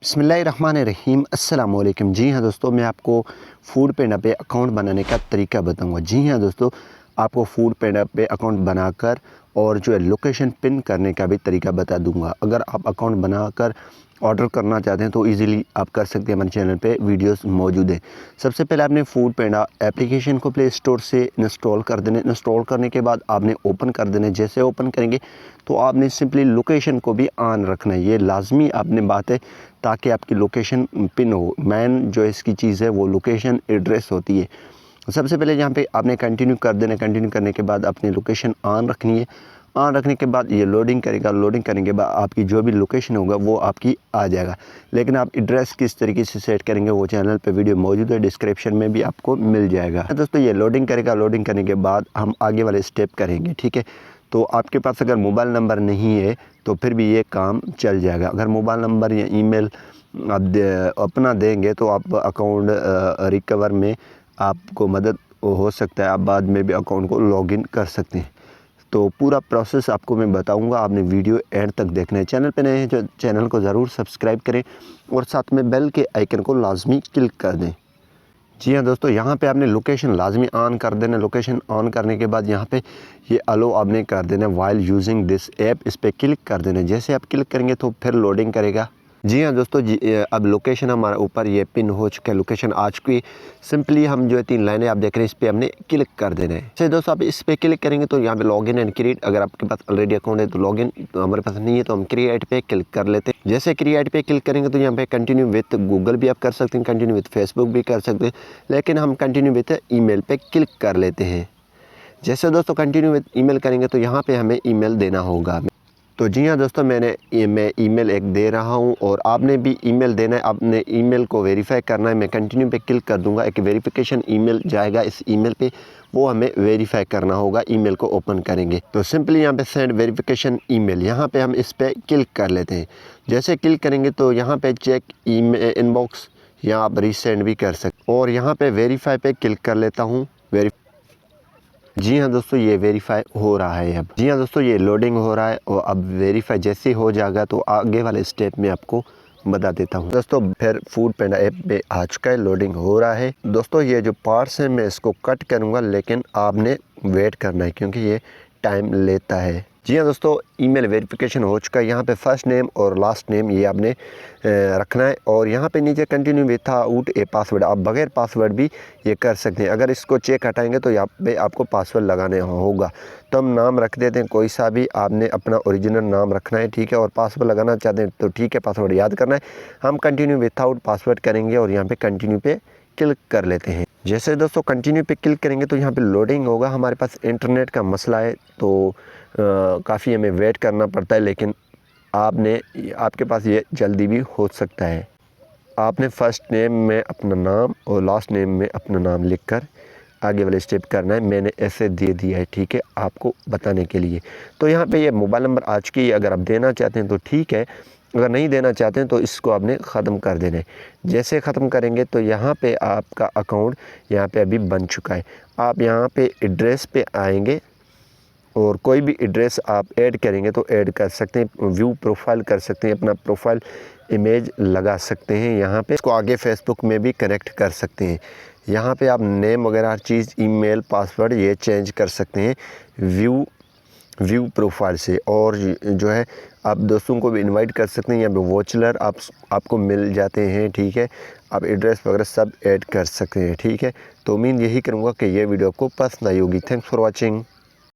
बिस्मिल्लाहिर्रहमानिर्रहीम अस्सलाम वालेकुम। जी हाँ दोस्तों, मैं आपको फूड पांडा पे अकाउंट बनाने का तरीका बताऊंगा। जी हाँ दोस्तों, आपको फूड पांडा पे अकाउंट बनाकर और जो है लोकेशन पिन करने का भी तरीका बता दूंगा। अगर आप अकाउंट बनाकर ऑर्डर करना चाहते हैं तो इजीली आप कर सकते हैं। हमारे चैनल पे वीडियोस मौजूद हैं। सबसे पहले आपने फूड पांडा एप्लीकेशन को प्ले स्टोर से इंस्टॉल कर देना। इंस्टॉल करने के बाद आपने ओपन कर देना। जैसे ओपन करेंगे तो आपने सिंपली लोकेशन को भी ऑन रखना है। ये लाजमी आपने बात है ताकि आपकी लोकेशन पिन हो। मेन जो इसकी चीज़ है वो लोकेशन एड्रेस होती है। सबसे पहले यहाँ पे आपने कंटिन्यू कर देना। कंटिन्यू करने के बाद अपनी लोकेशन ऑन रखनी है। ऑन रखने के बाद ये लोडिंग करेगा। लोडिंग करने के बाद आपकी जो भी लोकेशन होगा वो आपकी आ जाएगा। लेकिन आप एड्रेस किस तरीके से सेट करेंगे वो चैनल पे वीडियो मौजूद है, डिस्क्रिप्शन में भी आपको मिल जाएगा। दोस्तों ये लोडिंग करेगा। लोडिंग करने के बाद हम आगे वाले स्टेप करेंगे, ठीक है। तो आपके पास अगर मोबाइल नंबर नहीं है तो फिर भी ये काम चल जाएगा। अगर मोबाइल नंबर या ईमेल आप अपना देंगे तो आप अकाउंट रिकवर में आपको मदद हो सकता है। आप बाद में भी अकाउंट को लॉगिन कर सकते हैं। तो पूरा प्रोसेस आपको मैं बताऊंगा। आपने वीडियो एंड तक देखना है। चैनल पे नए हैं जो चैनल को ज़रूर सब्सक्राइब करें और साथ में बेल के आइकन को लाजमी क्लिक कर दें। जी हाँ दोस्तों, यहाँ पे आपने लोकेशन लाजमी ऑन कर देना। लोकेशन ऑन करने के बाद यहाँ पे ये अलो आपने कर देना वाइल यूजिंग दिस ऐप। इस पर क्लिक कर देना। जैसे आप क्लिक करेंगे तो फिर लोडिंग करेगा। जी हाँ दोस्तों, अब लोकेशन हमारा ऊपर ये पिन हो चुका है। लोकेशन आ चुकी। सिंपली हम जो है 3 लाइनें आप देख रहे हैं इस पर हमने क्लिक कर देना है। जैसे दोस्तों आप इस पर क्लिक करेंगे तो यहाँ पे लॉगिन एंड क्रिएट। अगर आपके पास ऑलरेडी अकाउंट है तो लॉगिन, तो हमारे पास नहीं है तो हम क्रिएट पे क्लिक कर लेते हैं। जैसे क्रिएट पे क्लिक करेंगे तो यहाँ पे कंटिन्यू विथ गूगल भी आप कर सकते हैं, कंटिन्यू विथ फेसबुक भी कर सकते हैं, लेकिन हम कंटिन्यू विथ ईमेल पे क्लिक कर लेते हैं। जैसे दोस्तों कंटिन्यू विथ ईमेल करेंगे तो यहाँ पे हमें ईमेल देना होगा। तो जी हाँ दोस्तों, मैं ईमेल एक दे रहा हूँ और आपने भी ईमेल देना है। आपने ईमेल को वेरीफाई करना है। मैं कंटिन्यू पे क्लिक कर दूंगा। एक वेरिफिकेशन ईमेल जाएगा इस ईमेल पे, वो हमें वेरीफाई करना होगा। ईमेल को ओपन करेंगे तो सिंपली यहाँ पे सेंड वेरिफिकेशन ईमेल, यहाँ पे हम इस पर क्लिक कर लेते हैं। जैसे क्लिक करेंगे तो यहाँ पे चेक इनबॉक्स, यहाँ आप रीसेंड भी कर सकते। और यहाँ पे वेरीफाई पे क्लिक कर लेता हूँ। जी हाँ दोस्तों, ये वेरीफाई हो रहा है अब। जी हाँ दोस्तों, ये लोडिंग हो रहा है और अब वेरीफाई जैसे हो जाएगा तो आगे वाले स्टेप में आपको बता देता हूँ। दोस्तों फिर फूड पांडा ऐप पे आ चुका है, लोडिंग हो रहा है। दोस्तों ये जो पार्ट्स हैं मैं इसको कट करूँगा, लेकिन आपने वेट करना है क्योंकि ये टाइम लेता है। जी हाँ दोस्तों, ईमेल वेरिफिकेशन हो चुका है। यहाँ पे फर्स्ट नेम और लास्ट नेम ये आपने रखना है और यहाँ पे नीचे कंटिन्यू विथआउट ए पासवर्ड, आप बगैर पासवर्ड भी ये कर सकते हैं। अगर इसको चेक हटाएंगे तो यहाँ पे आपको पासवर्ड लगाने होगा। तो हम नाम रख देते हैं कोई सा भी, आपने अपना ओरिजिनल नाम रखना है, ठीक है। और पासवर्ड लगाना चाहते हैं तो ठीक है, पासवर्ड याद करना है। हम कंटिन्यू विथआउट पासवर्ड करेंगे और यहाँ पे कंटिन्यू पे क्लिक कर लेते हैं। जैसे दोस्तों कंटिन्यू पे क्लिक करेंगे तो यहाँ पे लोडिंग होगा। हमारे पास इंटरनेट का मसला है तो काफ़ी हमें वेट करना पड़ता है, लेकिन आपके पास ये जल्दी भी हो सकता है। आपने फर्स्ट नेम में अपना नाम और लास्ट नेम में अपना नाम लिखकर आगे वाले स्टेप करना है। मैंने ऐसे दे दिया है, ठीक है, आपको बताने के लिए। तो यहाँ पे ये मोबाइल नंबर आ चुकी है। अगर आप देना चाहते हैं तो ठीक है, अगर नहीं देना चाहते हैं तो इसको आपने ख़त्म कर देना है। जैसे ख़त्म करेंगे तो यहाँ पे आपका अकाउंट यहाँ पे अभी बन चुका है। आप यहाँ पे एड्रेस पे आएंगे और कोई भी एड्रेस आप ऐड करेंगे तो ऐड कर सकते हैं। व्यू प्रोफाइल कर सकते हैं, अपना प्रोफाइल इमेज लगा सकते हैं। यहाँ पे इसको आगे फेसबुक में भी कनेक्ट कर सकते हैं। यहाँ पे आप नेम वगैरह हर चीज़, ईमेल, पासवर्ड ये चेंज कर सकते हैं व्यू प्रोफाइल से। और जो है आप दोस्तों को भी इनवाइट कर सकते हैं। यहाँ पे वॉचलर आपको मिल जाते हैं, ठीक है। आप एड्रेस वगैरह सब ऐड कर सकते हैं, ठीक है। तो उम्मीद यही करूँगा कि ये वीडियो आपको पसंद आई होगी। Thanks for watching.